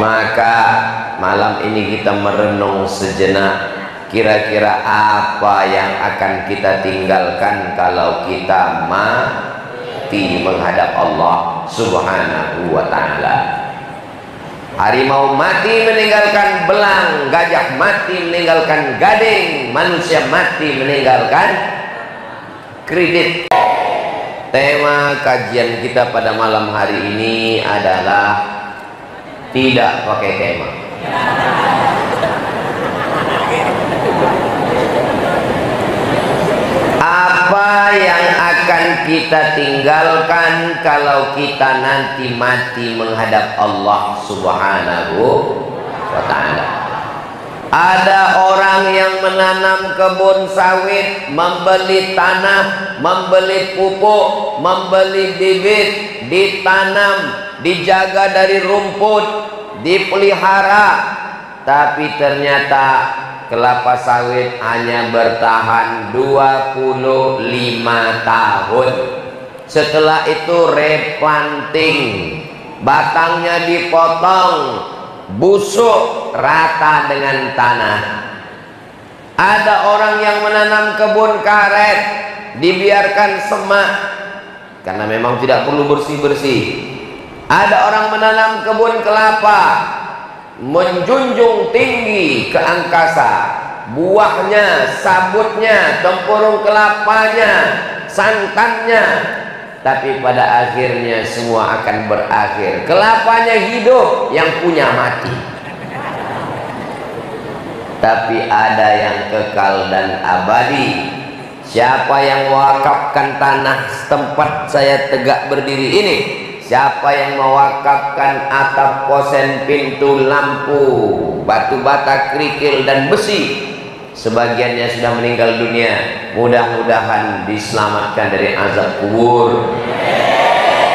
Maka malam ini kita merenung sejenak, kira-kira apa yang akan kita tinggalkan kalau kita mati menghadap Allah Subhanahu wa ta'ala. Harimau mati meninggalkan belang, gajah mati meninggalkan gading, manusia mati meninggalkan kredit. Tema kajian kita pada malam hari ini adalah tidak pakai tema. Apa yang akan kita tinggalkan kalau kita nanti mati menghadap Allah Subhanahu wa ta'ala? Ada orang yang menanam kebun sawit, membeli tanah, membeli pupuk, membeli bibit, ditanam, dijaga dari rumput, dipelihara, tapi ternyata kelapa sawit hanya bertahan 25 tahun. Setelah itu replanting, batangnya dipotong, busuk rata dengan tanah. Ada orang yang menanam kebun karet, dibiarkan semak karena memang tidak perlu bersih-bersih. Ada orang menanam kebun kelapa, menjunjung tinggi ke angkasa, buahnya, sabutnya, tempurung kelapanya, santannya, tapi pada akhirnya semua akan berakhir. Kelapanya hidup, yang punya mati. Tapi ada yang kekal dan abadi. Siapa yang mewakafkan tanah tempat saya tegak berdiri ini? Siapa yang mewakafkan atap, kosen, pintu, lampu, batu bata, kerikil dan besi? Sebagiannya sudah meninggal dunia. Mudah-mudahan diselamatkan dari azab kubur,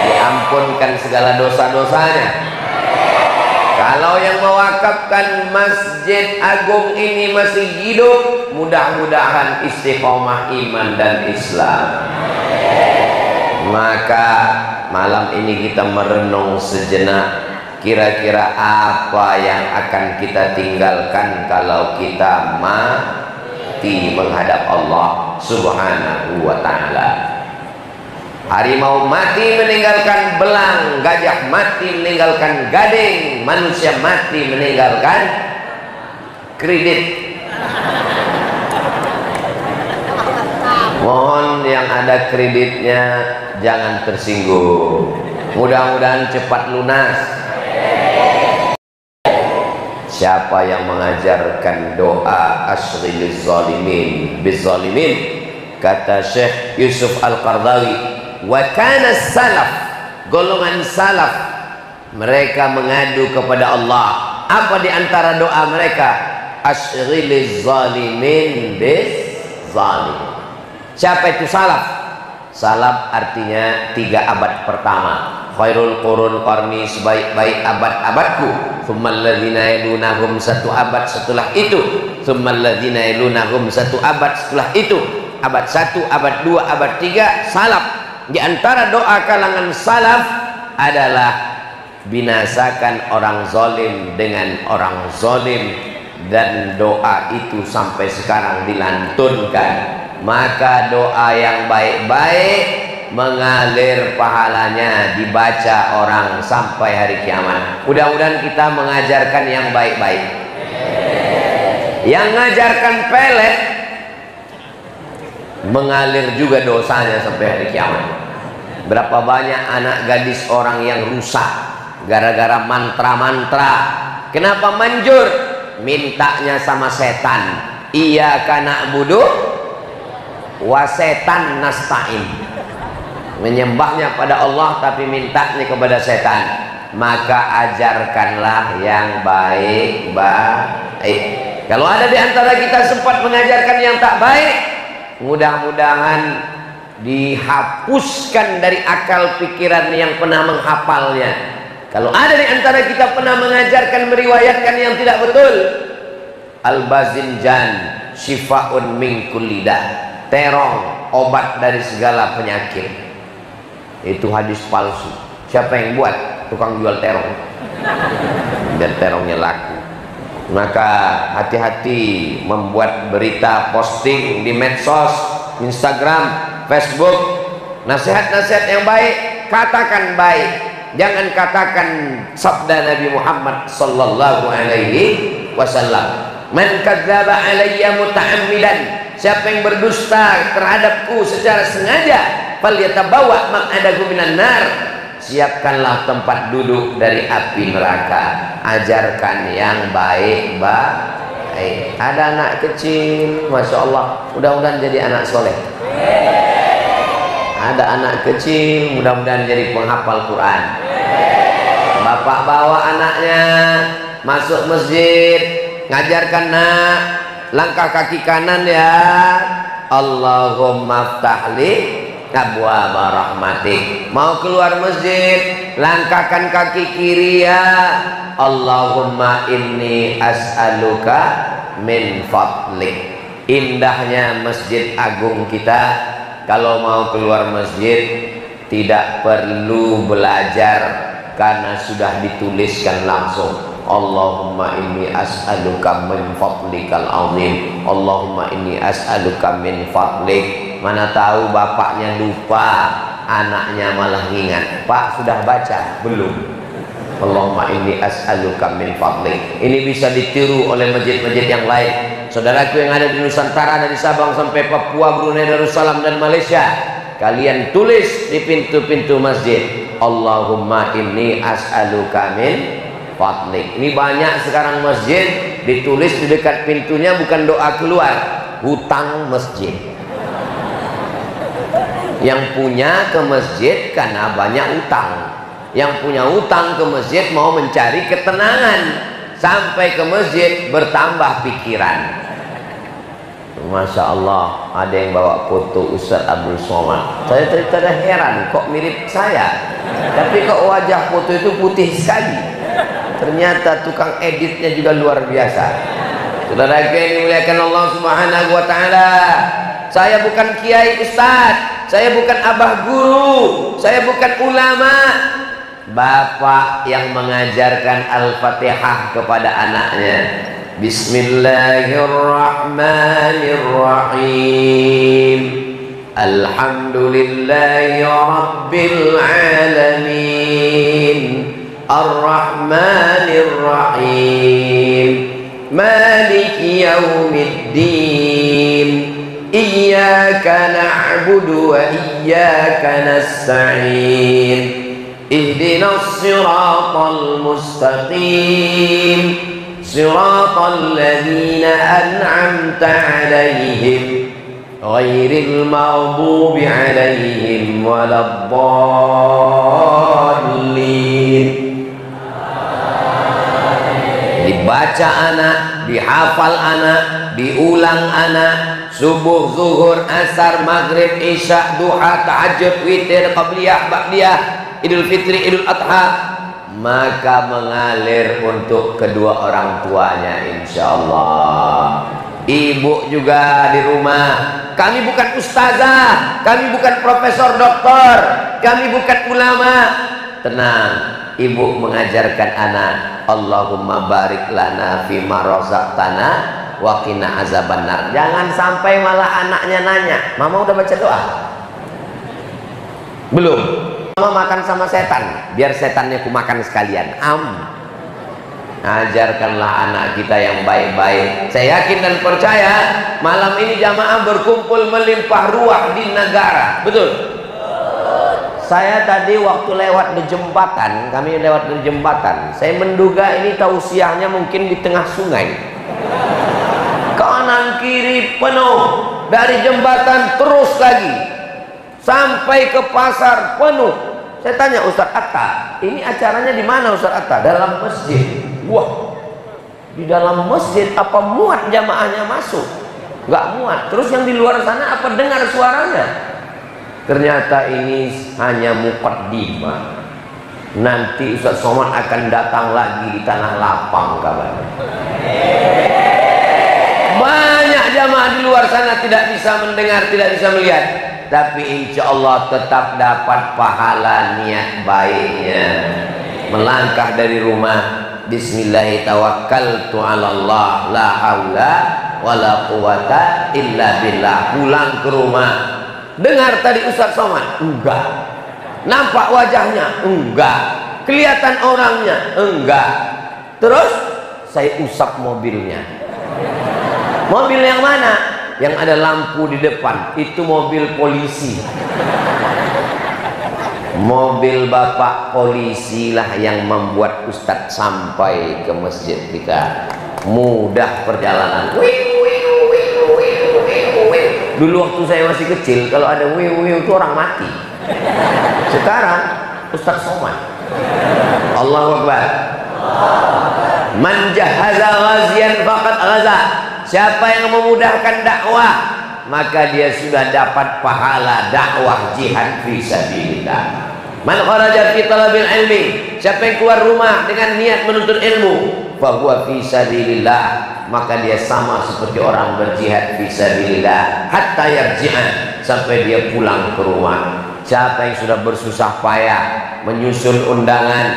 diampunkan segala dosa-dosanya. Kalau yang mewakafkan Masjid Agung ini masih hidup, mudah-mudahan istiqomah iman dan Islam. Maka malam ini kita merenung sejenak, kira-kira apa yang akan kita tinggalkan kalau kita mati menghadap Allah Subhanahu wa ta'ala. Harimau mati meninggalkan belang, gajah mati meninggalkan gading, manusia mati meninggalkan kredit. Mohon yang ada kreditnya jangan tersinggung. Mudah-mudahan cepat lunas. Siapa yang mengajarkan doa asghiliz zalimin bizzalimin? Kata Syekh Yusuf Al-Qardawi, wa kana salaf, golongan salaf, mereka mengadu kepada Allah. Apa di antara doa mereka? Asghiliz zalimin bizzalim. Siapa itu salaf? Salaf artinya 3 abad pertama. Khairul qurun qarni, sebaik-baik abad-abadku. Tsummal ladzina yalunahum, 1 abad setelah itu. Tsummal ladzina yalunahum, 1 abad setelah itu. Abad 1, abad 2, abad 3, salaf. Di antara doa kalangan salaf adalah binasakan orang zalim dengan orang zalim, dan doa itu sampai sekarang dilantunkan. Maka doa yang baik-baik mengalir pahalanya, dibaca orang sampai hari kiamat. Mudah-mudahan kita mengajarkan yang baik-baik. Yang mengajarkan pelet mengalir juga dosanya sampai hari kiamat. Berapa banyak anak gadis orang yang rusak gara-gara mantra-mantra. Kenapa manjur? Mintanya sama setan. Iyyaka na'budu wa setan nasta'in. Menyembahnya pada Allah tapi mintanya kepada setan. Maka ajarkanlah yang baik-baik. Kalau ada di antara kita sempat mengajarkan yang tak baik, mudah-mudahan dihapuskan dari akal pikiran yang pernah menghafalnya. Kalau ada di antara kita pernah mengajarkan, meriwayatkan yang tidak betul, al-bazinjan syifaun min kulli da', terong obat dari segala penyakit. Itu hadis palsu. Siapa yang buat? Tukang jual terong. biar terongnya laku. Maka hati-hati membuat berita, posting di medsos, Instagram, Facebook. Nasihat-nasihat yang baik, katakan baik. Jangan katakan sabda Nabi Muhammad sallallahu alaihi wasallam, man kadzdzaba alayya muta'ammidan, siapa yang berdusta terhadapku secara sengaja, falyatabawa maq'adahu minan nar, siapkanlah tempat duduk dari api neraka. Ajarkan yang baik-baik. Ada anak kecil, Masya Allah, mudah-mudahan jadi anak soleh. Ada anak kecil, mudah-mudahan jadi penghafal Quran. Bapak bawa anaknya masuk masjid, ngajarkan nak, langkah kaki kanan ya, Allahumma ftahli abwaaba rahmatik. Mau keluar masjid, langkahkan kaki kiri ya, Allahumma inni as'aluka min fadlik. Indahnya Masjid Agung kita, kalau mau keluar masjid tidak perlu belajar karena sudah dituliskan langsung, Allahumma inni as'aluka min fadlikal azim, Allahumma inni as'aluka min fadlik. Mana tahu bapaknya lupa, anaknya malah ingat. Pak sudah baca? Belum. Allahumma inni as'aluka min fadlik. Ini bisa ditiru oleh masjid-masjid yang lain. Saudaraku yang ada di Nusantara, dari Sabang sampai Papua, Brunei Darussalam dan Malaysia, kalian tulis di pintu-pintu masjid, Allahumma inni as'aluka min fadlik. Ini banyak sekarang masjid ditulis di dekat pintunya bukan doa keluar, hutang masjid. Yang punya ke masjid karena banyak utang, yang punya utang ke masjid mau mencari ketenangan, sampai ke masjid bertambah pikiran. Masya Allah, ada yang bawa foto Ustaz Abdul Somad. Saya tadi heran, kok mirip saya, tapi kok wajah foto itu putih sekali. Ternyata tukang editnya juga luar biasa. Saudara yang dimuliakan Allah Subhanahu wa taala, saya bukan kiai ustaz, saya bukan abah guru, saya bukan ulama. Bapak yang mengajarkan Al-Fatihah kepada anaknya. Bismillahirrahmanirrahim. Alhamdulillahi rabbil alamin. Ar-Rahmanir-Rahim. Maliki yaumiddin. Iyyaka na'budu wa iyyaka nasta'in. Ihdinas siratal mustaqim. Siratal ladzina an'amta 'alaihim ghairil maghdubi 'alaihim waladdallin. Dibaca anak, dihafal anak, diulang anak, subuh, zuhur, asar, maghrib, isya, duha, tahajud, witir, qabliyah, ba'diyah, idul fitri, idul adha, maka mengalir untuk kedua orang tuanya insyaallah. Ibu juga di rumah, kami bukan ustazah, kami bukan profesor doktor, kami bukan ulama. Tenang, ibu mengajarkan anak, Allahumma barik lana fima razaqtana wa qina azabannar. Jangan sampai malah anaknya nanya, mama udah baca doa? Belum. Mama makan sama setan, biar setannya ku makan sekalian. Ajarkanlah anak kita yang baik-baik. Saya yakin dan percaya malam ini jamaah berkumpul melimpah ruah di negara. Betul? Saya tadi waktu lewat di jembatan, kami lewat di jembatan, saya menduga ini tausiahnya mungkin di tengah sungai. Kanan kiri penuh, dari jembatan terus lagi sampai ke pasar penuh. Saya tanya Ustaz Atta, ini acaranya di mana Ustaz Atta? Dalam masjid. Wah, di dalam masjid apa muat jamaahnya masuk? Gak muat. Terus yang di luar sana apa dengar suaranya? Ternyata ini hanya muqaddimah. Nanti Ustaz Somad akan datang lagi di tanah lapang kabarnya. Banyak jamaah di luar sana tidak bisa mendengar, tidak bisa melihat, tapi insya Allah tetap dapat pahala niat baiknya. Melangkah dari rumah Bismillah tawakkaltu 'ala Allah la haula wala quwata illa billah. Pulang ke rumah, dengar tadi Ustaz Somad? Enggak. Nampak wajahnya? Enggak. Kelihatan orangnya? Enggak. Terus saya usap mobilnya. Mobil yang mana? Yang ada lampu di depan. Itu mobil polisi. Mobil bapak polisi lah yang membuat Ustadz sampai ke masjid kita. Mudah perjalanan. Dulu waktu saya masih kecil, kalau ada wiu-wiu itu orang mati. Sekarang Ustadz Somad. Allahu Akbar. Man jahaza ghazian faqad ghaza. Siapa yang memudahkan dakwah, maka dia sudah dapat pahala dakwah jihad fi sabilillah. Man kharaja fi talabil ilmi, siapa yang keluar rumah dengan niat menuntut ilmu, fa huwa fi sabilillah, maka dia sama seperti orang berjihad fi sabilillah hatta yarji'a, sampai dia pulang ke rumah. Siapa yang sudah bersusah payah menyusun undangan,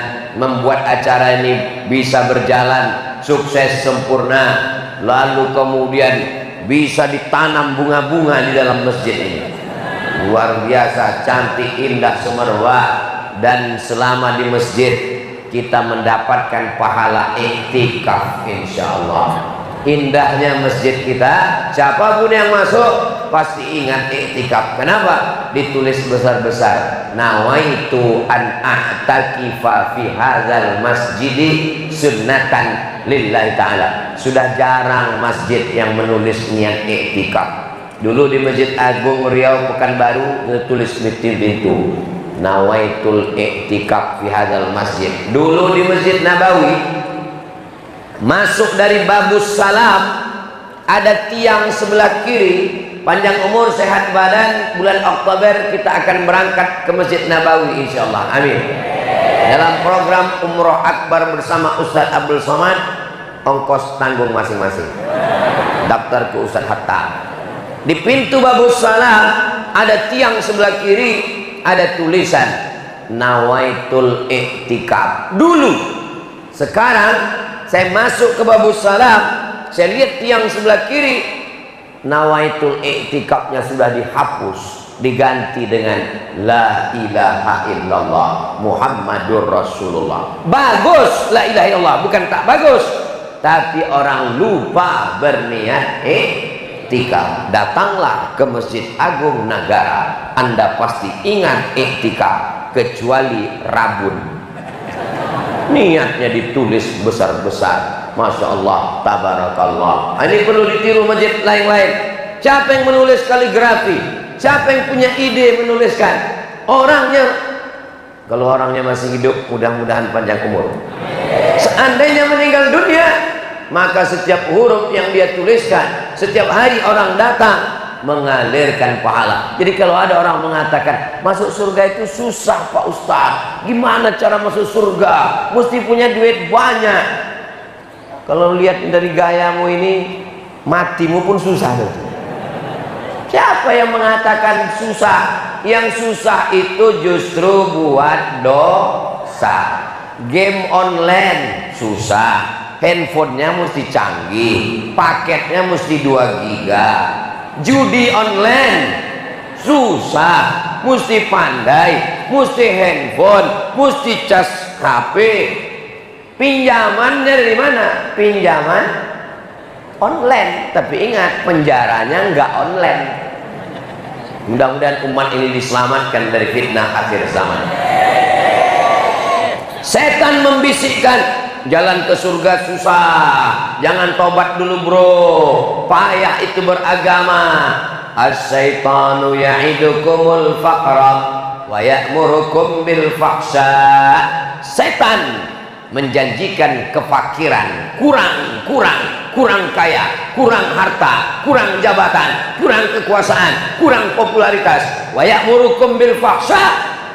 membuat acara ini bisa berjalan sukses sempurna, lalu kemudian bisa ditanam bunga-bunga di dalam masjid ini. Luar biasa, cantik, indah, semerbak. Dan selama di masjid kita mendapatkan pahala iktikaf, insyaallah. Indahnya masjid kita, siapapun yang masuk pasti ingat iktikaf. Kenapa? Ditulis besar-besar, nawaitu an a'takifa fi hadzal masjidi sunnatan lillahi ta'ala. Sudah jarang masjid yang menulis niat iktikaf. Dulu di Masjid Agung Riau Pekanbaru tulis di pintu, nawaitul i'tikaf fi hadzal masjid. Dulu di Masjid Nabawi, masuk dari Babus Salam, ada tiang sebelah kiri, panjang umur sehat badan, bulan Oktober kita akan berangkat ke Masjid Nabawi insyaallah. Amin. Dalam program Umroh Akbar bersama Ustadz Abdul Somad, ongkos tanggung masing-masing. Daftar ke Ustadz Hatta. Di pintu Babus Salam ada tiang sebelah kiri, ada tulisan nawaitul i'tikaf. Dulu. Sekarang saya masuk ke Babus Salam, saya lihat tiang sebelah kiri, nawaitul i'tikafnya sudah dihapus, diganti dengan la ilaha illallah Muhammadur Rasulullah. Bagus la ilaha illallah, bukan tak bagus, tapi orang lupa berniat iktikaf. Datanglah ke Masjid Agung Nagara, Anda pasti ingat iktikaf, kecuali Rabun. Niatnya ditulis besar-besar, masya Allah, tabarakallah. Ini perlu ditiru masjid lain-lain. Siapa yang menulis kaligrafi? Siapa yang punya ide menuliskan? Orangnya, kalau orangnya masih hidup, mudah-mudahan panjang umur. Seandainya meninggal dunia, maka setiap huruf yang dia tuliskan, setiap hari orang datang mengalirkan pahala. Jadi kalau ada orang mengatakan masuk surga itu susah Pak Ustadz, gimana cara masuk surga? Mesti punya duit banyak. Kalau lihat dari gayamu ini, matimu pun susah. Siapa yang mengatakan susah? Yang susah itu justru buat dosa. Game online susah, handphonenya mesti canggih, paketnya mesti 2 giga. Judi online susah, mesti pandai, mesti handphone, mesti cas HP. Pinjamannya dari mana? Pinjaman online, tapi ingat penjaranya nggak online. Mudah-mudahan umat ini diselamatkan dari fitnah akhir zaman. Setan membisikkan, jalan ke surga susah, jangan tobat dulu bro, payah itu beragama. As-syaitanu ya'idukumul faqra wa ya'murukum bil fahsya. Setan menjanjikan kefakiran, kurang kaya, kurang harta, kurang jabatan, kurang kekuasaan, kurang popularitas. Wa ya'murukum bil fahsya,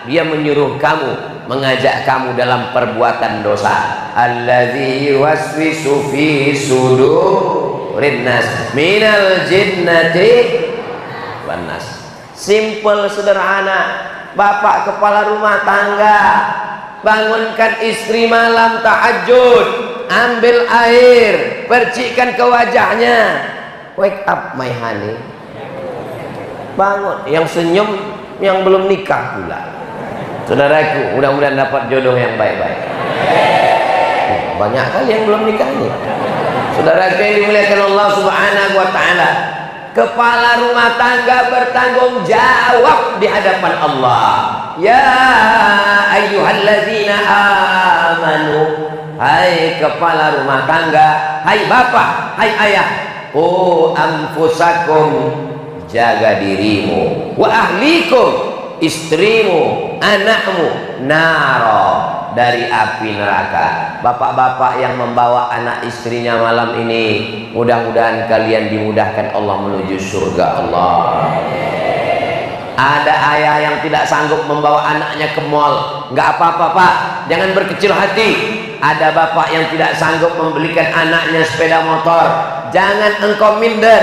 dia menyuruh kamu, mengajak kamu dalam perbuatan dosa. Alladzi yuwaswisu fi sudurin nas minal jinnati wan nas. Simple, sederhana. Bapak kepala rumah tangga bangunkan istri malam tahajud, ambil air, percikkan ke wajahnya. Wake up my honey. Bangun. Yang senyum yang belum nikah pula. Saudaraku, mudah-mudahan dapat jodoh yang baik-baik. Banyak kali yang belum nikah nih. Saudaraku yang dimuliakan Allah Subhanahu wa taala, kepala rumah tangga bertanggung jawab di hadapan Allah. Ya ayyuhalladzina amanu, hai kepala rumah tangga, hai bapak, hai ayah, anfusakum, jaga dirimu, wa ahlikum, istrimu, anakmu, naro, dari api neraka. Bapak-bapak yang membawa anak istrinya malam ini, mudah-mudahan kalian dimudahkan Allah menuju surga Allah. Ada ayah yang tidak sanggup membawa anaknya ke mall, nggak apa-apa pak, jangan berkecil hati. Ada bapak yang tidak sanggup membelikan anaknya sepeda motor, jangan engkau minder,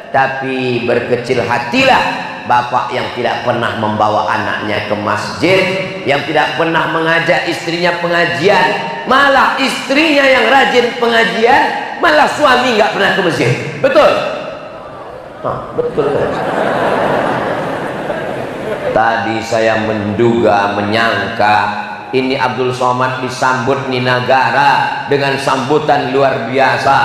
tapi berkecil hatilah bapak yang tidak pernah membawa anaknya ke masjid, yang tidak pernah mengajak istrinya pengajian, malah istrinya yang rajin pengajian, malah suami nggak pernah ke masjid. Betul? Betul. Tadi saya menduga, menyangka ini Abdul Somad disambut di negara dengan sambutan luar biasa,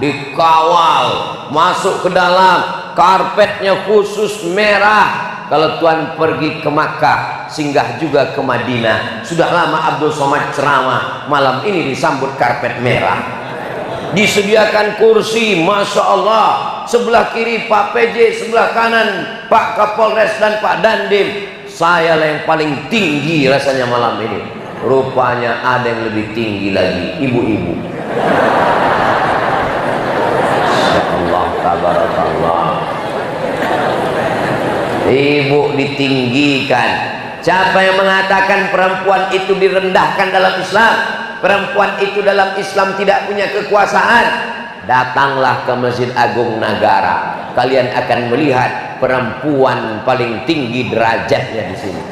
dikawal masuk ke dalam, karpetnya khusus merah. Kalau Tuhan pergi ke Makkah, singgah juga ke Madinah. Sudah lama Abdul Somad ceramah, malam ini disambut karpet merah. Disediakan kursi, Masya Allah, sebelah kiri Pak PJ, sebelah kanan Pak Kapolres dan Pak Dandim. Saya lah yang paling tinggi rasanya malam ini. Rupanya ada yang lebih tinggi lagi, ibu-ibu. Allah tabarakallah. Ibu ditinggikan. Siapa yang mengatakan perempuan itu direndahkan dalam Islam, perempuan itu dalam Islam tidak punya kekuasaan, datanglah ke Masjid Agung Nagara, kalian akan melihat perempuan paling tinggi derajatnya di sini.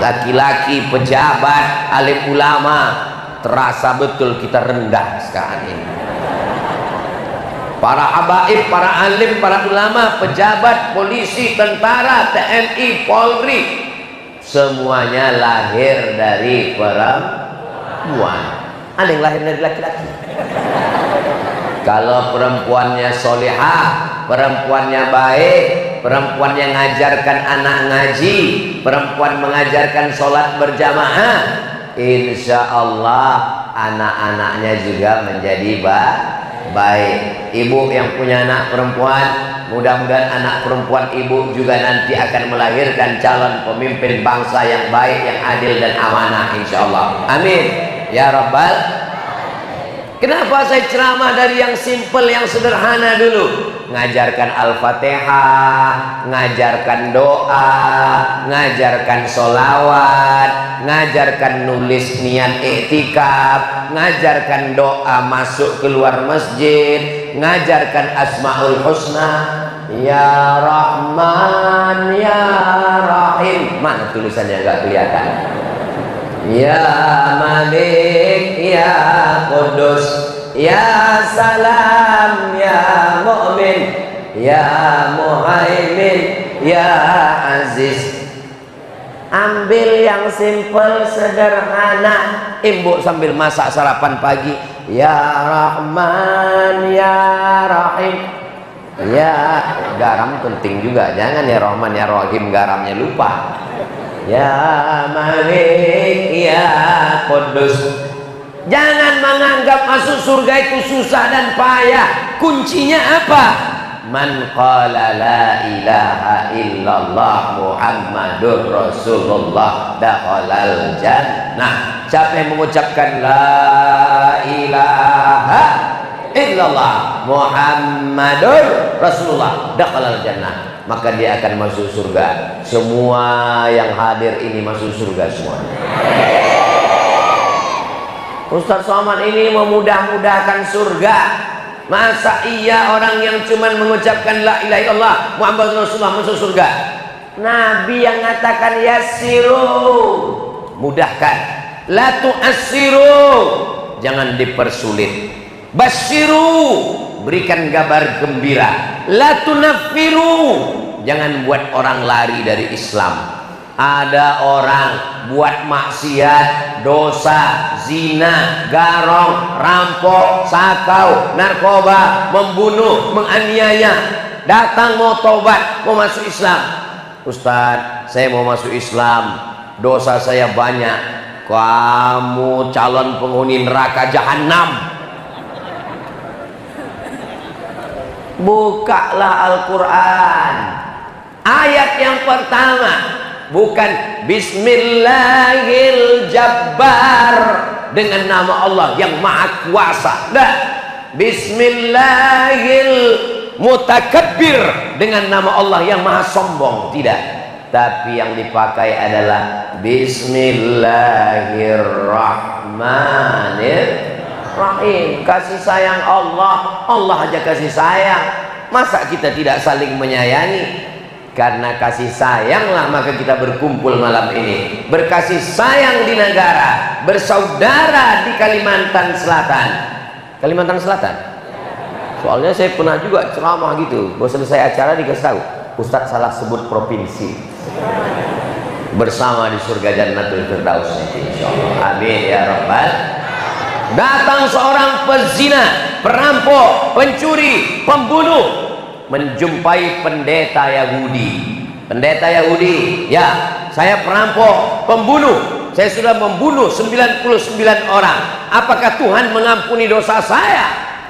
Laki-laki, pejabat, alim ulama, terasa betul kita rendah sekarang ini. Para habaib, para alim, para ulama, pejabat, polisi, tentara, TNI, Polri, semuanya lahir dari perempuan. Ada yang lahir dari laki-laki. Kalau perempuannya solehah, perempuannya baik, perempuan yang mengajarkan anak ngaji, perempuan mengajarkan sholat berjamaah, insya Allah anak-anaknya juga menjadi baik. Ibu yang punya anak perempuan, mudah-mudahan anak perempuan ibu juga nanti akan melahirkan calon pemimpin bangsa yang baik, yang adil dan amanah, insya Allah. Amin ya rabbal. Kenapa saya ceramah dari yang simple, yang sederhana dulu? Ngajarkan Al-Fatihah, ngajarkan doa, ngajarkan sholawat, ngajarkan nulis niat iktikaf, ngajarkan doa masuk keluar masjid, ngajarkan Asmaul Husna, Ya Rahman, Ya Rahim. Mana tulisannya nggak kelihatan? Ya Malik, Ya Qudus, Ya Salam, Ya Mu'min, Ya Muhaimin, Ya Aziz. Ambil yang simple, sederhana. Ibu sambil masak sarapan pagi, Ya Rahman, Ya Rahim. Ya, garam penting juga. Jangan Ya Rahman, Ya Rahim, garamnya lupa. Ya Malik, Ya Qudus. Jangan menganggap masuk surga itu susah dan payah. Kuncinya apa? Man qala la ilaha illallah Muhammadur Rasulullah dakhalal jannah. Siapa yang mengucapkan la ilaha illallah Muhammadur Rasulullah dakhalal jannah, maka dia akan masuk surga. Semua yang hadir ini masuk surga semuanya. Ustaz Somad ini memudah-mudahkan surga. Masa iya orang yang cuma mengucapkan la ilaha illallah Muhammad Rasulullah masuk surga? Nabi yang mengatakan yassiru, mudahkan. La tu'assiru, jangan dipersulit. Basyiru, berikan kabar gembira. La tunaffiru, jangan buat orang lari dari Islam. Ada orang buat maksiat, dosa, zina, garong, rampok, sakau, narkoba, membunuh, menganiaya, datang mau tobat, mau masuk Islam. Ustadz, saya mau masuk Islam, dosa saya banyak. Kamu calon penghuni neraka jahanam. Bukalah Al-Quran, ayat yang pertama, bukan Bismillahil Jabbar dengan nama Allah yang Maha Kuasa. Nah, Bismillahil Mutakabbir dengan nama Allah yang Maha Sombong. Tidak, tapi yang dipakai adalah Bismillahirrahmanirrahim. Kasih sayang Allah, Allah aja kasih sayang. Masa kita tidak saling menyayangi? Karena kasih sayanglah maka kita berkumpul malam ini, berkasih sayang di negara, bersaudara di Kalimantan Selatan. Kalimantan Selatan? Soalnya saya pernah juga ceramah gitu, baru selesai acara dikasih tahu, Ustadz salah sebut provinsi. Bersama di surga Jannatul Firdaus, insyaallah. Amin ya rabbal. Datang seorang pezina, perampok, pencuri, pembunuh, menjumpai pendeta Yahudi. Pendeta Yahudi, ya, saya perampok, pembunuh, saya sudah membunuh 99 orang. Apakah Tuhan mengampuni dosa saya?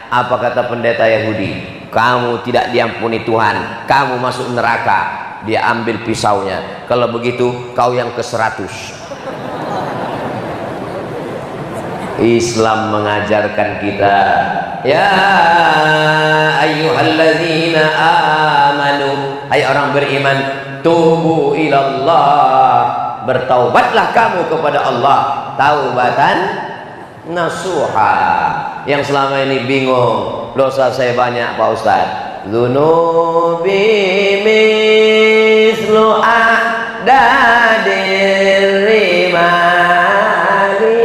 Apa kata pendeta Yahudi? Kamu tidak diampuni Tuhan, kamu masuk neraka. Dia ambil pisaunya. Kalau begitu kau yang ke-100. Islam mengajarkan kita, ya ayyuhalladzina amanu, hai orang beriman, tubu ilallah, bertaubatlah kamu kepada Allah taubatan nasuha. Yang selama ini bingung, dosa saya banyak Pak Ustadz, dzunubi mislu a'dadir rimali,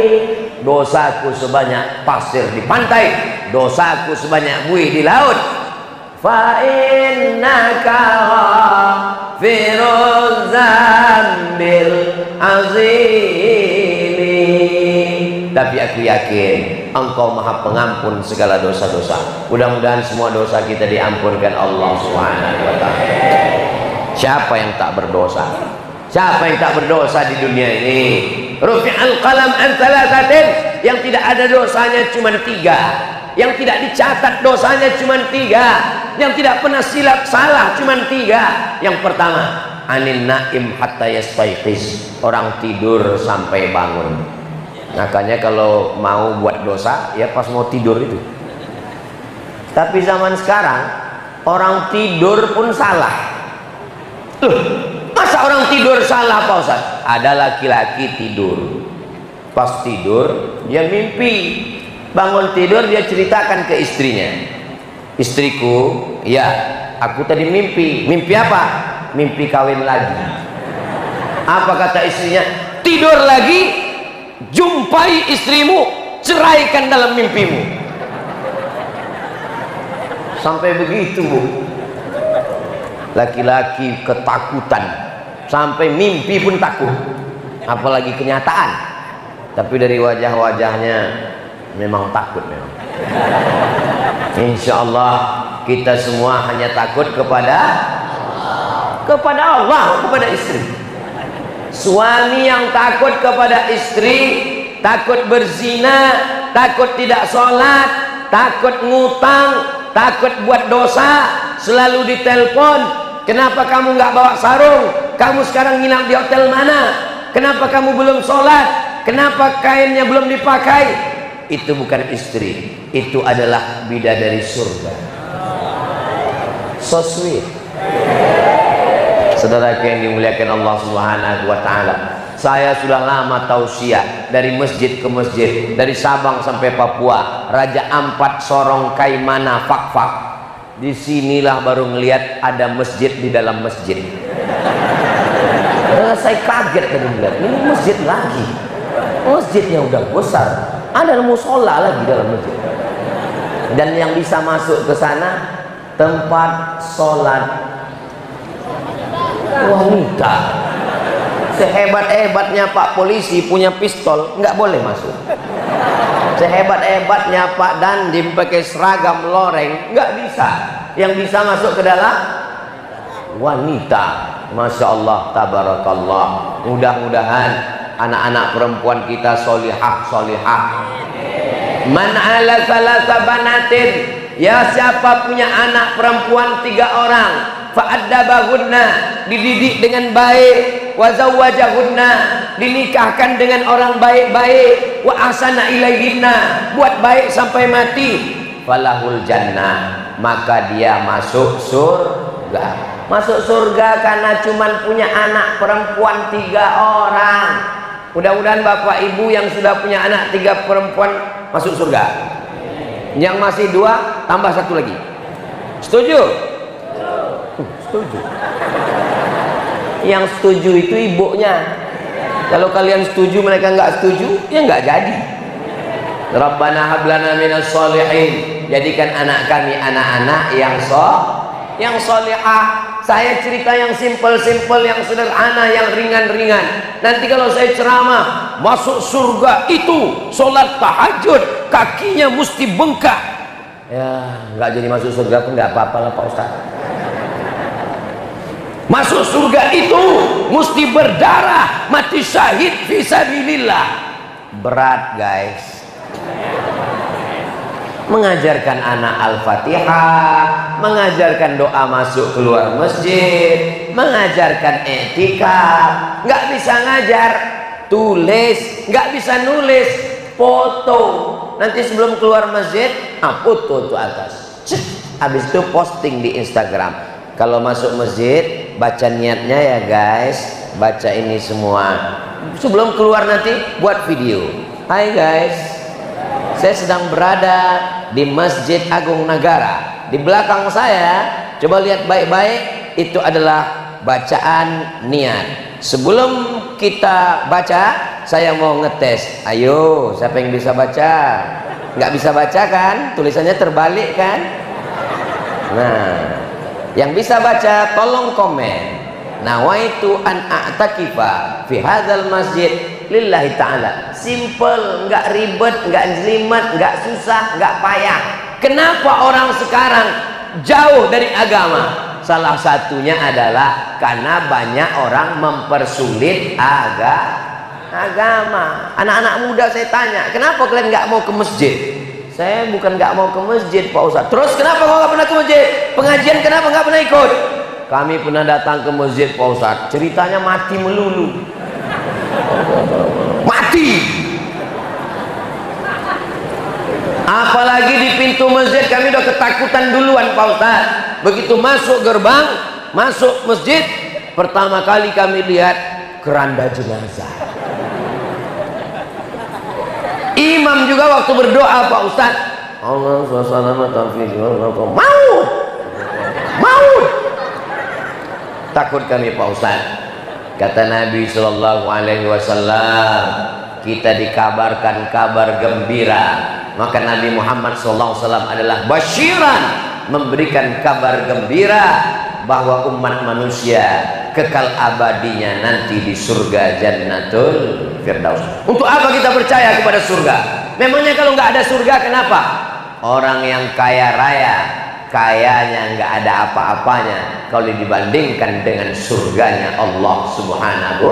dosaku sebanyak pasir di pantai, dosaku sebanyak buih di laut. Fa innaka ghafiruz dzambil azim, tapi aku yakin Engkau Maha Pengampun segala dosa-dosa. Mudah-mudahan semua dosa kita diampunkan Allah Subhanahu wa taala. Siapa yang tak berdosa? Siapa yang tak berdosa di dunia ini? Rufi'al qalam an thalathatin, yang tidak ada dosanya cuma 3, yang tidak dicatat dosanya cuma 3, yang tidak pernah silap salah cuma 3. Yang pertama, anin naim hatta yastayqiz, orang tidur sampai bangun. Makanya kalau mau buat dosa ya pas mau tidur itu. Tapi zaman sekarang orang tidur pun salah. Masa orang tidur salah Pak Ustaz? Ada laki-laki tidur, pas tidur dia mimpi, bangun tidur dia ceritakan ke istrinya, istriku, ya aku tadi mimpi. Mimpi apa? Mimpi kawin lagi. Apa kata istrinya? Tidur lagi, jumpai istrimu, ceraikan dalam mimpimu. Sampai begitu Bu, laki-laki ketakutan, sampai mimpi pun takut, apalagi kenyataan. Tapi dari wajah-wajahnya memang takut memang. Insya Allah kita semua hanya takut kepada Allah, kepada istri. Suami yang takut kepada istri, takut berzina, takut tidak sholat, takut ngutang, takut buat dosa, selalu ditelepon, kenapa kamu nggak bawa sarung? Kamu sekarang nginap di hotel mana? Kenapa kamu belum sholat? Kenapa kainnya belum dipakai? Itu bukan istri, itu adalah bidadari surga. So sweet. Saudara yang dimuliakan Allah Subhanahu wa taala, saya sudah lama tausiah dari masjid ke masjid, dari Sabang sampai Papua, Raja Ampat, Sorong, Kaimana, Fakfak. Disinilah baru ngelihat ada masjid di dalam masjid. Saya kaget tadi melihat ini masjid lagi. Masjidnya udah besar, ada musola lagi dalam masjid. Dan yang bisa masuk ke sana tempat sholat wanita. Sehebat-hebatnya Pak polisi punya pistol, nggak boleh masuk. Sehebat-hebatnya Pak Dandim pakai seragam loreng, nggak bisa. Yang bisa masuk ke dalam wanita. Masya Allah, tabarakallah. Mudah-mudahan anak-anak perempuan kita solihah solihah. Man ala salasa banatin, ya siapa punya anak perempuan 3 orang, fa'addabahunna, dididik dengan baik, wa zawwajahunna, dinikahkan dengan orang baik-baik, wa ahsana ilaihinna, buat baik sampai mati, falahul jannah, maka dia masuk surga. Masuk surga karena cuman punya anak perempuan 3 orang. Mudah-mudahan Bapak Ibu yang sudah punya anak 3 perempuan masuk surga. Yang masih 2 tambah 1 lagi. Setuju? Setuju. Yang setuju itu ibunya. Kalau kalian setuju mereka nggak setuju, ya nggak jadi. Rabbana hablana minas sholihin, jadikan anak kami anak-anak yang solihah. Saya cerita yang simpel-simpel, yang sederhana, yang ringan-ringan. Nanti kalau saya ceramah, masuk surga itu sholat tahajud, kakinya mesti bengkak. Ya, nggak jadi masuk surga pun nggak apa-apa lah Pak Ustaz. Masuk surga itu mesti berdarah, mati syahid fisabilillah. Berat guys. Mengajarkan anak Al-Fatihah, mengajarkan doa masuk keluar masjid, mengajarkan etika, nggak bisa ngajar tulis, nggak bisa nulis, foto. Nanti sebelum keluar masjid, foto tuh atas. Habis itu posting di Instagram. Kalau masuk masjid, baca niatnya ya guys, baca ini semua. Sebelum keluar nanti buat video. Hai guys, saya sedang berada di Masjid Agung Nagara. Di belakang saya, coba lihat baik-baik, itu adalah bacaan niat. Sebelum kita baca, saya mau ngetes. Ayo, siapa yang bisa baca? Nggak bisa baca kan? Tulisannya terbalik kan? Nah, yang bisa baca tolong komen. Nawaitu an a'takifa fi hadzal masjid lillahi ta'ala. Simple, nggak ribet, nggak jelimet, nggak susah, nggak payah. Kenapa orang sekarang jauh dari agama? Salah satunya adalah karena banyak orang mempersulit agama. Anak-anak muda saya tanya, kenapa kalian nggak mau ke masjid? Saya bukan nggak mau ke masjid Pak Ustaz. Terus kenapa kau nggak pernah ke masjid? Pengajian kenapa nggak pernah ikut? Kami pernah datang ke masjid Pak Ustaz, ceritanya mati melulu. Mati. Apalagi di pintu masjid kami udah ketakutan duluan Pak Ustaz. Begitu masuk gerbang, masuk masjid, pertama kali kami lihat keranda jenazah. Imam juga waktu berdoa Pak Ustaz, Allah swt maut. Takut kami Pak Ustaz. Kata Nabi Shallallahu Alaihi Wasallam, kita dikabarkan kabar gembira. Maka Nabi Muhammad Shallallahu Alaihi Wasallam adalah basyiran, memberikan kabar gembira bahwa umat manusia kekal abadinya nanti di surga Jannatul Firdaus. Untuk apa kita percaya kepada surga? Memangnya kalau nggak ada surga kenapa? Orang yang kaya raya, kayanya nggak ada apa-apanya kalau dibandingkan dengan surganya Allah Subhanahu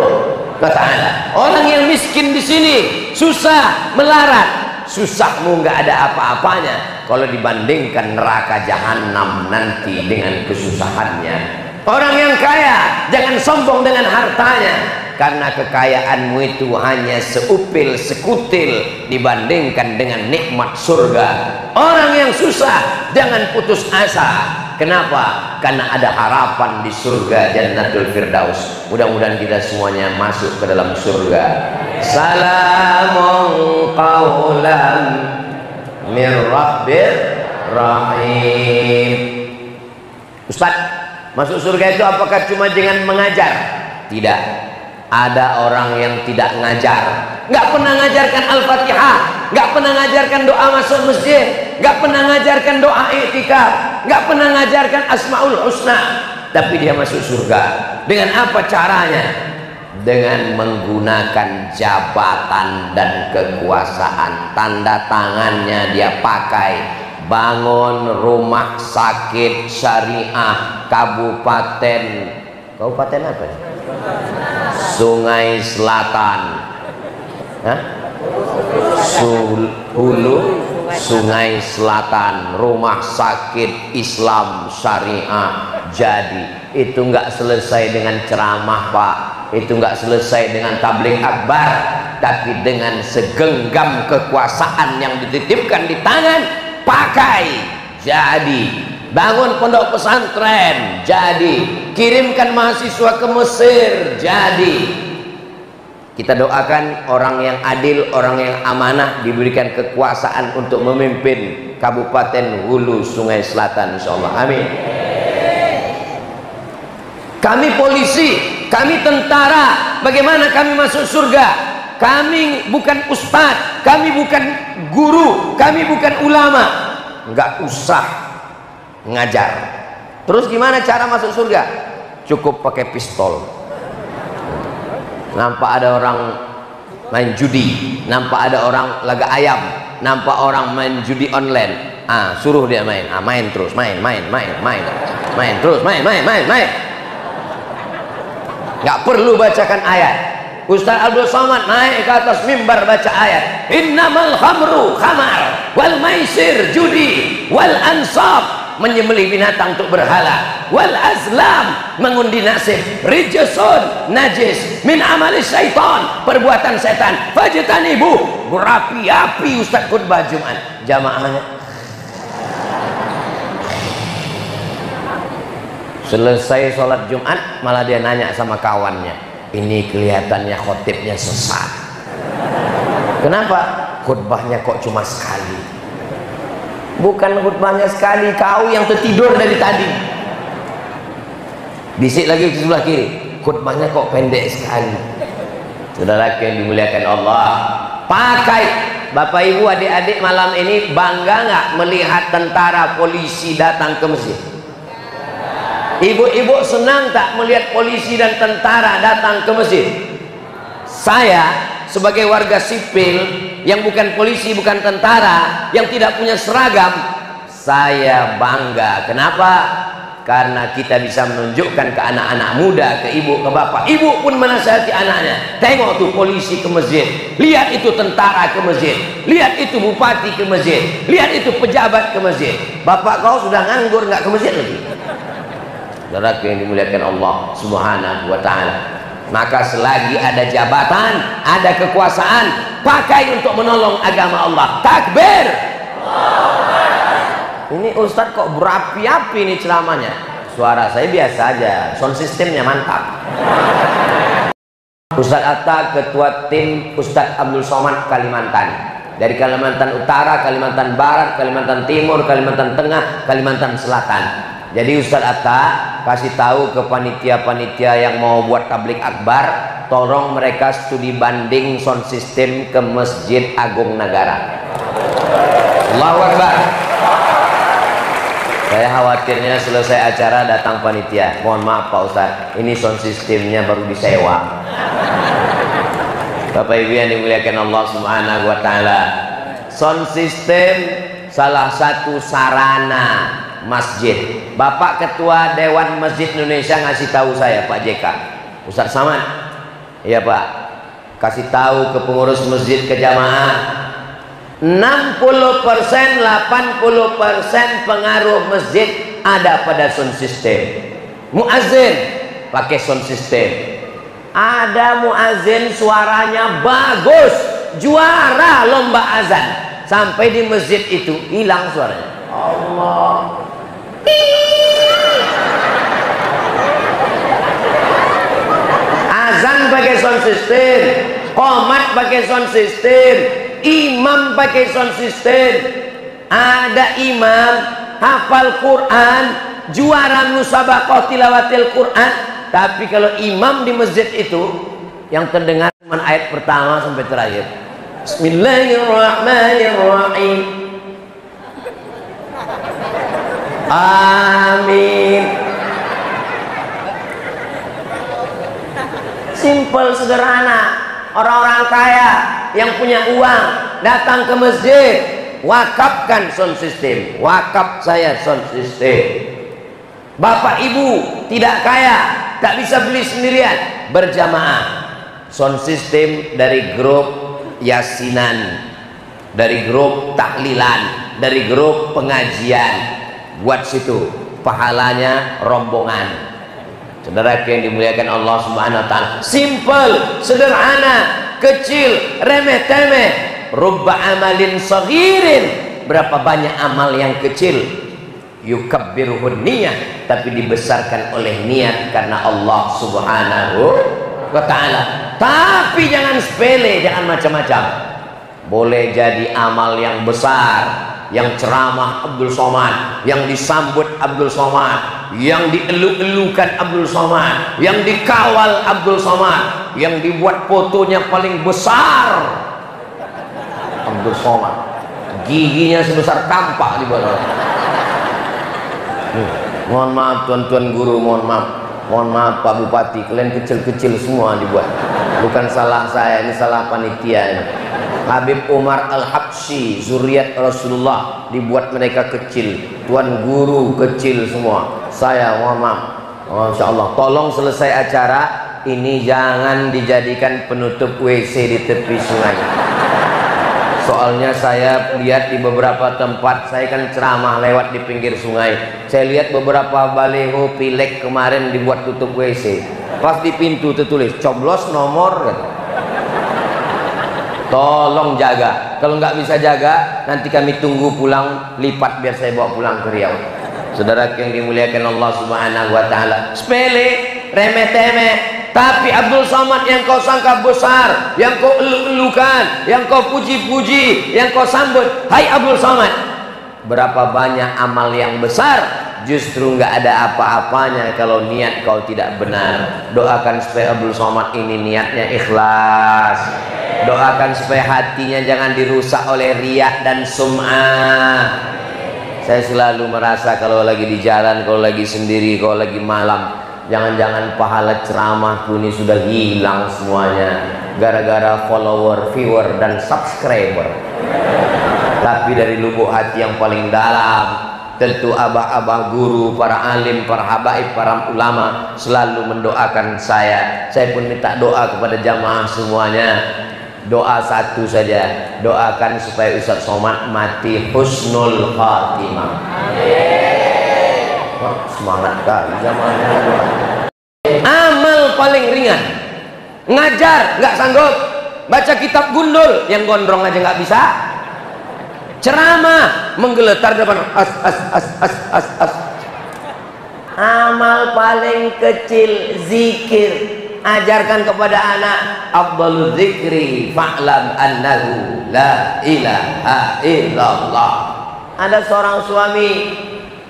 wa Ta'ala. Orang yang miskin di sini susah melarat, susahmu nggak ada apa-apanya kalau dibandingkan neraka jahanam nanti dengan kesusahannya. Orang yang kaya jangan sombong dengan hartanya, karena kekayaanmu itu hanya seupil sekutil dibandingkan dengan nikmat surga. Orang yang susah jangan putus asa. Kenapa? Karena ada harapan di surga Jannatul Firdaus. Mudah-mudahan kita semuanya masuk ke dalam surga. Salamun qawlan min Rabbir Rahim. Ustaz, masuk surga itu apakah cuma dengan mengajar? Tidak. Ada orang yang tidak ngajar, nggak pernah ngajarkan Al-Fatihah, nggak pernah ngajarkan doa masuk masjid, nggak pernah ngajarkan doa i'tikaf, nggak pernah ngajarkan Asmaul Husna, tapi dia masuk surga. Dengan apa caranya? Dengan menggunakan jabatan dan kekuasaan. Tanda tangannya dia pakai, bangun rumah sakit syariah kabupaten apa ya? Sungai Selatan, Hulu Sungai Selatan, rumah sakit Islam syariah. Jadi itu nggak selesai dengan ceramah, Pak. Itu nggak selesai dengan tabligh akbar, tapi dengan segenggam kekuasaan yang dititipkan di tangan, pakai. Jadi bangun pondok pesantren, jadi kirimkan mahasiswa ke Mesir, jadi. Kita doakan orang yang adil, orang yang amanah diberikan kekuasaan untuk memimpin Kabupaten Hulu Sungai Selatan, insyaallah. Amin. Kami polisi, kami tentara, bagaimana kami masuk surga? Kami bukan ustadz, kami bukan guru, kami bukan ulama. Nggak usah ngajar. Terus gimana cara masuk surga? Cukup pakai pistol. Nampak ada orang main judi, nampak ada orang laga ayam, nampak orang main judi online, suruh dia main, main terus, main terus, main. Nggak perlu bacakan ayat. Ustaz Abdul Somad naik ke atas mimbar baca ayat, innamal khamru khamar wal maisir judi wal ansab, menyembelih binatang untuk berhala, wal azlam, mengundi nasib, rijsun najis min amali syaitan, perbuatan setan, fajtanibu, berapi-api. Ustaz khutbah Jumat, jamaahnya selesai sholat Jumat malah dia nanya sama kawannya, ini kelihatannya khotibnya sesat. Kenapa? Khutbahnya kok cuma sekali. Bukan khutbahnya sekali, kau yang tertidur dari tadi. Bisik lagi di sebelah kiri, khutbahnya kok pendek sekali. Saudara yang dimuliakan Allah, pakai. Bapak ibu adik-adik malam ini bangga nggak melihat tentara polisi datang ke masjid? Ibu-ibu senang tak melihat polisi dan tentara datang ke masjid? Saya sebagai warga sipil yang bukan polisi, bukan tentara, yang tidak punya seragam, saya bangga. Kenapa? Karena kita bisa menunjukkan ke anak-anak muda, ke ibu, ke bapak. Ibu pun menasihati anaknya, tengok tuh polisi ke masjid, lihat itu tentara ke masjid, lihat itu bupati ke masjid, lihat itu pejabat ke masjid. Bapak kau sudah nganggur nggak ke masjid lagi? Saudara yang dimuliakan Allah Subhanahu wa ta'ala, maka selagi ada jabatan, ada kekuasaan, pakai untuk menolong agama Allah. Takbir. Ini Ustadz kok berapi-api nih ceramahnya? Suara saya biasa aja, sound systemnya mantap. Ustadz Atta, ketua tim Ustadz Abdul Somad Kalimantan, dari Kalimantan Utara, Kalimantan Barat, Kalimantan Timur, Kalimantan Tengah, Kalimantan Selatan. Jadi Ustadz Atta kasih tahu ke panitia-panitia yang mau buat tabligh akbar, tolong mereka studi banding sound system ke Masjid Agung Nagara. Allahu Akbar. Saya khawatirnya selesai acara datang panitia, mohon maaf Pak Ustadz, ini sound systemnya baru disewa. Bapak Ibu yang dimuliakan Allah Subhanahu wa ta'ala, sound system salah satu sarana masjid. Bapak Ketua Dewan Masjid Indonesia ngasih tahu saya, Pak JK, Ustadz Samad, iya Pak, kasih tahu ke pengurus masjid, ke jamaah, 60% 80% pengaruh masjid ada pada sound system. Muazzin pakai sound system. Ada muazzin suaranya bagus, juara lomba azan, sampai di masjid itu hilang suaranya. Allah. Azan pakai sound system, qomat pakai sound system, imam pakai sound system. Ada imam hafal Quran, juara musabaqah tilawatil Quran, tapi kalau imam di masjid itu yang terdengar cuma ayat pertama sampai terakhir. Bismillahirrahmanirrahim. Amin. Simple, sederhana. Orang-orang kaya yang punya uang datang ke masjid, wakafkan sound system. Wakaf saya sound system. Bapak ibu tidak kaya, tak bisa beli sendirian, berjamaah. Sound system dari grup yasinan, dari grup tahlilan, dari grup pengajian. Buat situ, pahalanya rombongan. Saudara yang dimuliakan Allah Subhanahu wa taala, simple, sederhana, kecil, remeh-temeh. Rubba amalin saghirin, berapa banyak amal yang kecil, yukabbiruhun niyah, tapi dibesarkan oleh niat karena Allah Subhanahu wa taala. Tapi jangan sepele, jangan macam-macam. Boleh jadi amal yang besar, yang ceramah Abdul Somad, yang disambut Abdul Somad, yang dielu-elukan Abdul Somad, yang dikawal Abdul Somad, yang dibuat fotonya paling besar Abdul Somad, giginya sebesar kampak di bawah. Mohon maaf tuan-tuan guru, mohon maaf Pak Bupati, kalian kecil-kecil semua dibuat. Bukan salah saya, ini salah panitia ini. Habib Umar Al-Habsyi, zuriat Rasulullah, dibuat mereka kecil. Tuan guru kecil semua. Saya mohon maaf. Masya Allah, tolong selesai acara ini jangan dijadikan penutup WC di tepi sungai. Soalnya saya lihat di beberapa tempat, saya kan ceramah lewat di pinggir sungai. Saya lihat beberapa baliho pilek kemarin dibuat tutup WC. Pas di pintu tertulis coblos nomor gitu. Tolong jaga. Kalau nggak bisa jaga, nanti kami tunggu pulang lipat biar saya bawa pulang ke Riau. Saudara yang dimuliakan Allah Subhanahu wa taala, sepele, remeh-temeh, tapi Abdul Somad yang kau sangka besar, yang kau elu-elukan, yang kau puji-puji, yang kau sambut, hai Abdul Somad, berapa banyak amal yang besar justru nggak ada apa-apanya kalau niat kau tidak benar. Doakan supaya Abdul Somad ini niatnya ikhlas. Doakan supaya hatinya jangan dirusak oleh riak dan sum'ah. Saya selalu merasa kalau lagi di jalan, kalau lagi sendiri, kalau lagi malam, jangan-jangan pahala ceramahku ini sudah hilang semuanya gara-gara follower, viewer, dan subscriber. Tapi dari lubuk hati yang paling dalam, tentu abah-abah guru, para alim, para habaib, para ulama selalu mendoakan saya. Saya pun minta doa kepada jamaah semuanya. Doa satu saja, doakan supaya Ustaz Somad mati husnul khatimah. Wah, semangat kali jamaahnya. Amal paling ringan, ngajar nggak sanggup, baca kitab gundul yang gondrong aja nggak bisa, ceramah menggeletar depan as. Amal paling kecil zikir. Ajarkan kepada anak, afdhalul dzikri fa'lam annahu la ilaha illallah. Ada seorang suami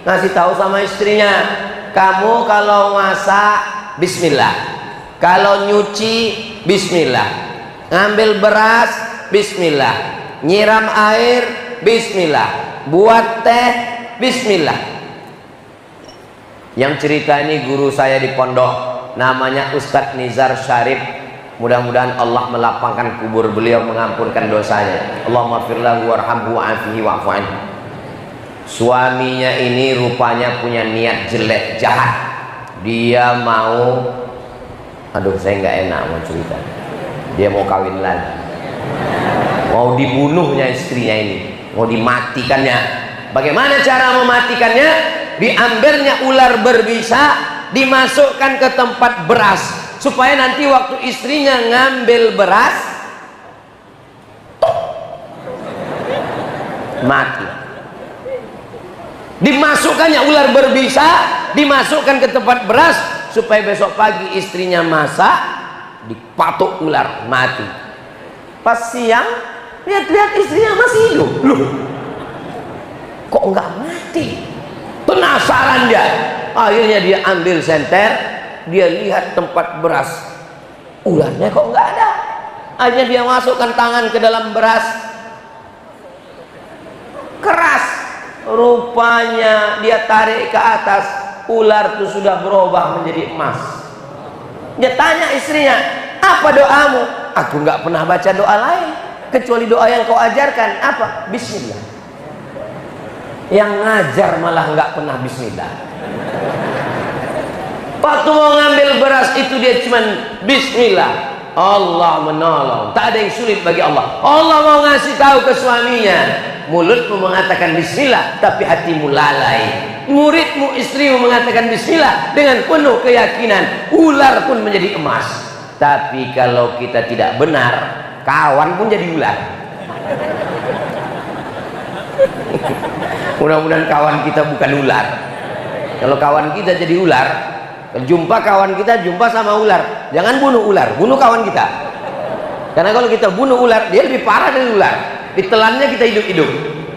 ngasih tahu sama istrinya, kamu kalau masak bismillah, kalau nyuci bismillah, ngambil beras bismillah, nyiram air bismillah, buat teh bismillah. Yang cerita ini guru saya di pondok, namanya Ustadz Nizar Syarif. Mudah-mudahan Allah melapangkan kubur beliau, mengampunkan dosanya. Allahumma firlahu warhamhu wa'afihi wa'fu anhu. Suaminya ini rupanya punya niat jelek, jahat. Dia mau, aduh saya nggak enak mau cerita, dia mau kawin lagi, mau dibunuhnya istrinya ini, mau dimatikannya. Bagaimana cara mematikannya? Diambilnya ular berbisa, dimasukkan ke tempat beras supaya nanti waktu istrinya ngambil beras mati. Dimasukkannya ular berbisa, dimasukkan ke tempat beras supaya besok pagi istrinya masak, dipatuk ular mati. Pas siang lihat-lihat istrinya masih hidup. Loh, kok nggak mati? Penasaran dia. Akhirnya dia ambil senter, dia lihat tempat beras, Ularnya kok nggak ada. Akhirnya dia masukkan tangan ke dalam beras, keras. Rupanya dia tarik ke atas, ular itu sudah berubah menjadi emas. Dia tanya istrinya, apa doamu? Aku nggak pernah baca doa lain kecuali doa yang kau ajarkan. Apa? Bismillah. Yang ngajar malah nggak pernah bismillah. Waktu mau ngambil beras itu dia cuman bismillah. Allah menolong. Tak ada yang sulit bagi Allah. Allah mau ngasih tahu ke suaminya, mulutmu mengatakan bismillah tapi hatimu lalai. Muridmu, istrimu mengatakan bismillah dengan penuh keyakinan, ular pun menjadi emas. Tapi kalau kita tidak benar, kawan pun jadi ular. Mudah-mudahan kawan kita bukan ular. Kalau kawan kita jadi ular, jumpa kawan kita, jumpa sama ular, jangan bunuh ular, bunuh kawan kita. Karena kalau kita bunuh ular, dia lebih parah dari ular. Ditelannya kita hidup-hidup.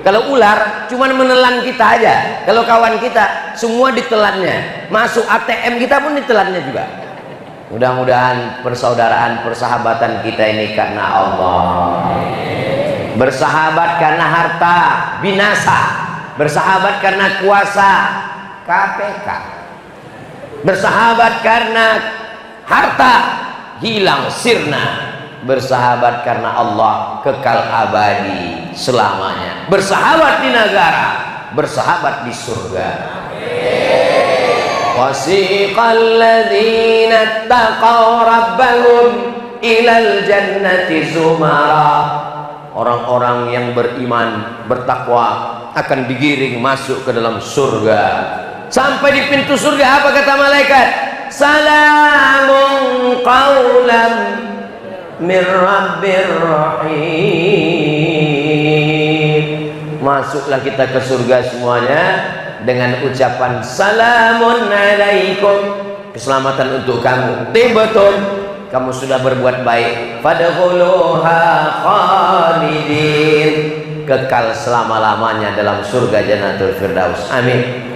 Kalau ular cuman menelan kita aja. Kalau kawan kita semua ditelannya. Masuk ATM kita pun ditelannya juga. Mudah-mudahan persaudaraan, persahabatan kita ini karena Allah. Bersahabat karena harta, binasa. Bersahabat karena kuasa, KPK. Bersahabat karena harta, hilang sirna. Bersahabat karena Allah, kekal abadi selamanya. Bersahabat di negara, bersahabat di surga. Wasiqal ladzina taqaw rabbahum ilal jannati zumara. Orang-orang yang beriman, bertakwa akan digiring masuk ke dalam surga. Sampai di pintu surga apa kata malaikat? Salamun qaulam min rabbir rahim. Masuklah kita ke surga semuanya dengan ucapan salamun alaikum, keselamatan untuk kamu, tibtum, kamu sudah berbuat baik, fadkhuluha khalidin, kekal selama-lamanya dalam surga Jannatul Firdaus. Amin.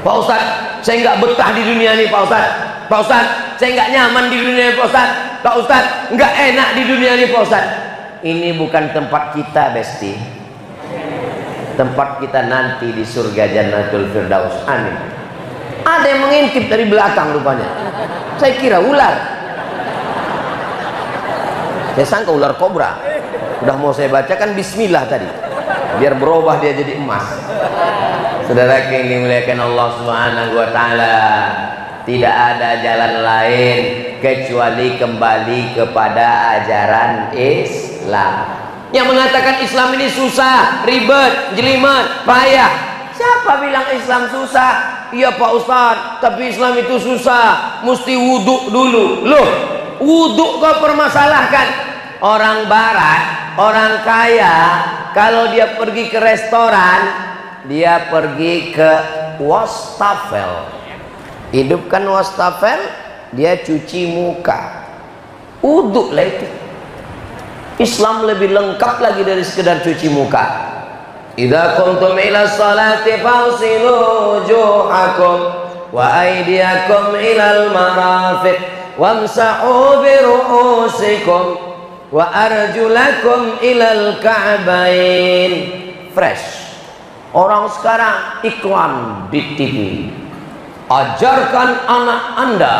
Pak Ustadz, saya nggak betah di dunia ini Pak Ustadz. Pak Ustadz, saya nggak nyaman di dunia ini Pak Ustadz. Pak Ustadz, nggak enak di dunia ini Pak Ustadz. Ini bukan tempat kita, Besti. Tempat kita nanti di surga Jannatul Firdaus. Amin. Ada yang mengintip dari belakang rupanya. Saya kira ular. Saya sangka ular kobra. Udah mau saya bacakan bismillah tadi, biar berubah dia jadi emas. Saudara yang dimuliakan Allah Subhanahu wa taala, tidak ada jalan lain kecuali kembali kepada ajaran Islam. Yang mengatakan Islam ini susah, ribet, jelimet, payah. Siapa bilang Islam susah? Iya Pak Ustadz, tapi Islam itu susah, mesti wudhu dulu. Loh, wudhu kau permasalahkan? Orang barat, orang kaya, kalau dia pergi ke restoran, dia pergi ke wastafel. Hidupkan wastafel, dia cuci muka, wudhu lah itu. Islam lebih lengkap lagi dari sekedar cuci muka. Idza qumtum ila sholati fawsilu wujuhakum wa aydiyakum ilal marafiq wamsahu bi ru'usikum wa arjulakum ilal ka'bain. Fresh. Orang sekarang iklan di TV. Ajarkan anak Anda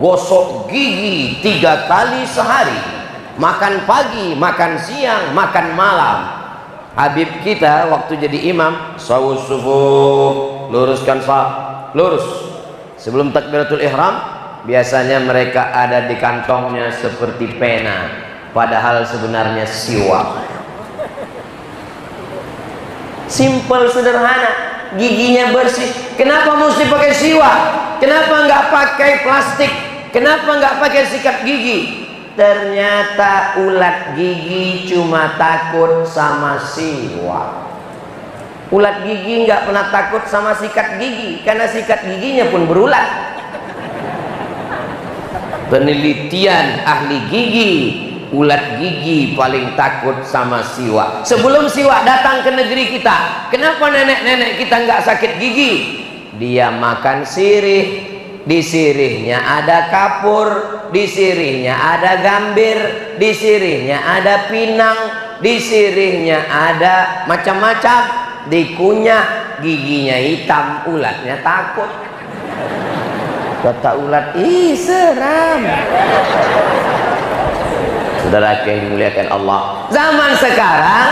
gosok gigi 3 kali sehari. Makan pagi, makan siang, makan malam. Habib kita waktu jadi imam, sawus subuh, luruskan saf, lurus. Sebelum takbiratul ihram, biasanya mereka ada di kantongnya seperti pena, padahal sebenarnya siwak. Simpel, sederhana, giginya bersih. Kenapa mesti pakai siwak? Kenapa nggak pakai plastik? Kenapa nggak pakai sikat gigi? Ternyata ulat gigi cuma takut sama siwak. Ulat gigi nggak pernah takut sama sikat gigi, karena sikat giginya pun berulat. Penelitian ahli gigi, ulat gigi paling takut sama siwak. Sebelum siwak datang ke negeri kita, kenapa nenek-nenek kita nggak sakit gigi? Dia makan sirih, di sirihnya ada kapur, di sirihnya ada gambir, di sirihnya ada pinang, di sirihnya ada macam-macam, dikunyah, giginya hitam, ulatnya takut. Kata ulat, ih seram. Saudara yang dimuliakan Allah, zaman sekarang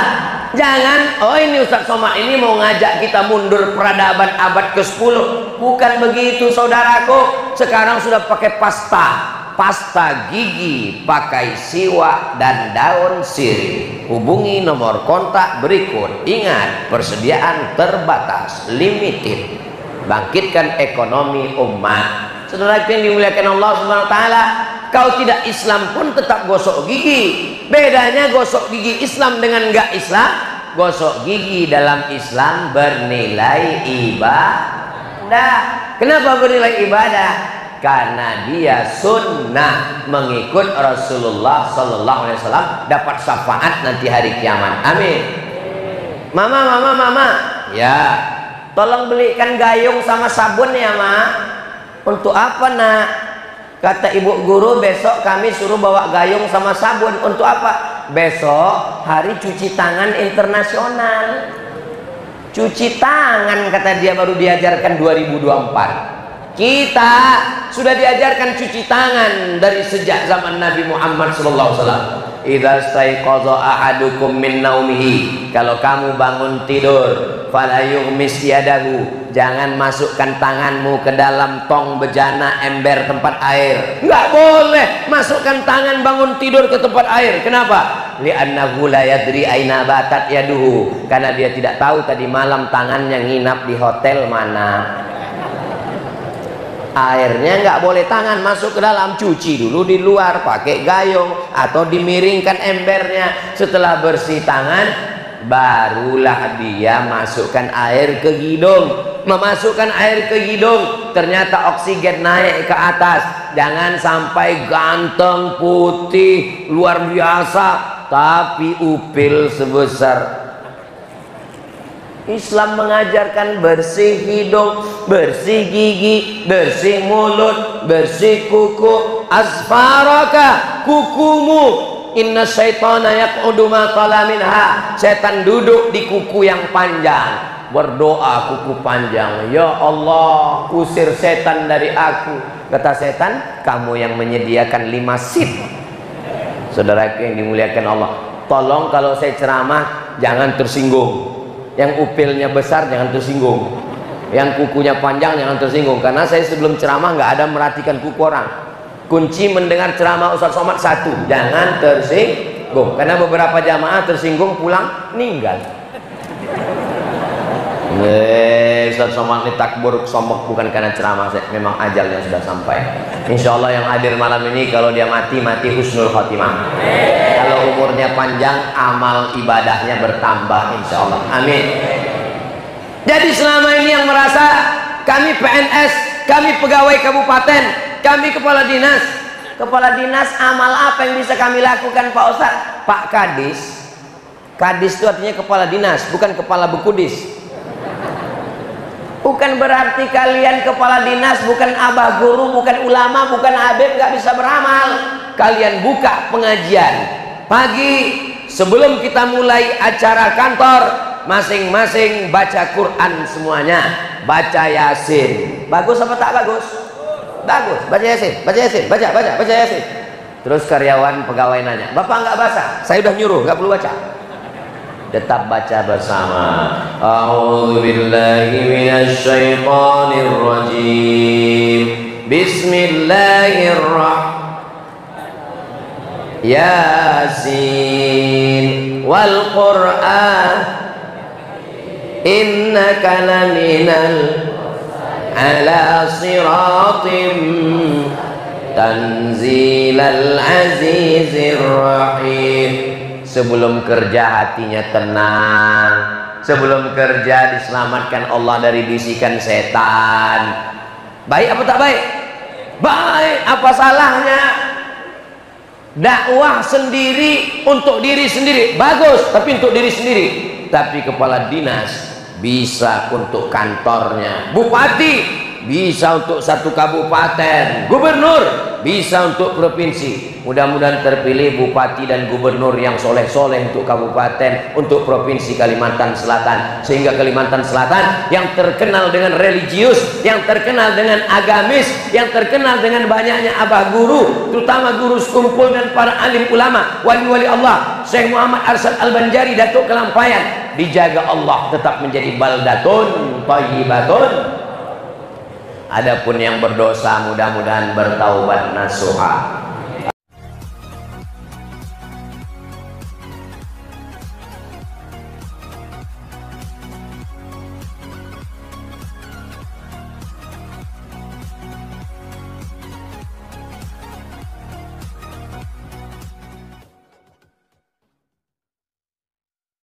jangan, oh ini Ustaz Somad ini mau ngajak kita mundur peradaban abad ke-10. Bukan begitu saudaraku. Sekarang sudah pakai pasta gigi, pakai siwak dan daun sirih. Hubungi nomor kontak berikut. Ingat, persediaan terbatas, limited. Bangkitkan ekonomi umat. Saudara yang dimuliakan Allah Subhanahu wa taala, kau tidak Islam pun tetap gosok gigi. Bedanya gosok gigi Islam dengan enggak Islam, gosok gigi dalam Islam bernilai ibadah. Kenapa bernilai ibadah? Karena dia sunnah, mengikut Rasulullah sallallahu alaihi wasallam, dapat syafaat nanti hari kiamat. Amin. Mama, ya, tolong belikan gayung sama sabun ya, Ma. Untuk apa, Nak? Kata ibu guru, besok kami suruh bawa gayung sama sabun. Untuk apa? Besok hari cuci tangan internasional. Cuci tangan, kata dia, baru diajarkan 2024. Kita sudah diajarkan cuci tangan dari sejak zaman Nabi Muhammad SAW. Idza staiqadha ahadukum min naumihi, kalau kamu bangun tidur, fala yughmis yadahu, jangan masukkan tanganmu ke dalam tong bejana ember tempat air. Enggak boleh masukkan tangan bangun tidur ke tempat air. Kenapa? Li'annahu la yadri aina batat yaduhu, karena dia tidak tahu tadi malam tangannya nginap di hotel mana. Airnya nggak boleh tangan masuk ke dalam, cuci dulu di luar pakai gayung atau dimiringkan embernya. Setelah bersih tangan, barulah dia masukkan air ke hidung. Memasukkan air ke hidung, ternyata oksigen naik ke atas. Jangan sampai ganteng, putih, luar biasa, tapi upil sebesar. Islam mengajarkan bersih hidung, bersih gigi, bersih mulut, bersih kuku. Asfaraka, kukumu. Inna syaitana yaq'udu ma tala minha. Setan duduk di kuku yang panjang. Berdoa kuku panjang, ya Allah, usir setan dari aku. Kata setan, kamu yang menyediakan 5 seat. Saudaraku yang dimuliakan Allah, tolong kalau saya ceramah jangan tersinggung. Yang upilnya besar jangan tersinggung, yang kukunya panjang jangan tersinggung. Karena saya sebelum ceramah nggak ada merhatikan kuku orang. Kunci mendengar ceramah Ustaz Somad satu, jangan tersinggung. Karena beberapa jamaah tersinggung pulang meninggal. Ustaz Somad ini takbur sombong bukan karena ceramah, memang ajalnya sudah sampai. Insya Allah yang hadir malam ini kalau dia mati husnul khotimah. Kalau umurnya panjang, amal ibadahnya bertambah insya Allah. Amin. Jadi selama ini yang merasa kami PNS, kami pegawai kabupaten, kami kepala dinas, amal apa yang bisa kami lakukan Pak Ustadz? Pak Kadis, Kadis itu artinya kepala dinas, bukan kepala bekudis. Bukan berarti kalian kepala dinas, bukan abah guru, bukan ulama, bukan habib, nggak bisa beramal. Kalian buka pengajian pagi sebelum kita mulai acara kantor, masing-masing baca Quran semuanya, baca Yasin. Bagus apa tak bagus? Bagus. Baca Yasin, baca Yasin. Terus karyawan pegawai nanya, Bapak nggak baca? Saya udah nyuruh, nggak perlu baca. Tetap baca bersama. A'udzu billahi minasy syaithanir rajim. Bismillahirrahmanirrahim. Yasin wal Qur'an innaka laminal ala siratim tanzilal azizir rahim. Sebelum kerja hatinya tenang, sebelum kerja diselamatkan Allah dari bisikan setan. Baik apa tak baik? Baik. Apa salahnya? Dakwah sendiri untuk diri sendiri bagus, tapi untuk diri sendiri. Tapi kepala dinas bisa untuk kantornya, bupati bisa untuk satu kabupaten, gubernur bisa untuk provinsi. Mudah-mudahan terpilih bupati dan gubernur yang soleh-soleh untuk kabupaten, untuk provinsi Kalimantan Selatan, sehingga Kalimantan Selatan yang terkenal dengan religius, yang terkenal dengan agamis, yang terkenal dengan banyaknya abah guru, terutama guru sekumpul dan para alim ulama, wali-wali Allah, Syekh Muhammad Arsyad Al-Banjari, Datuk Kelampayan, dijaga Allah tetap menjadi baldatun thayyibatun. Adapun yang berdosa mudah-mudahan bertaubat nasuha.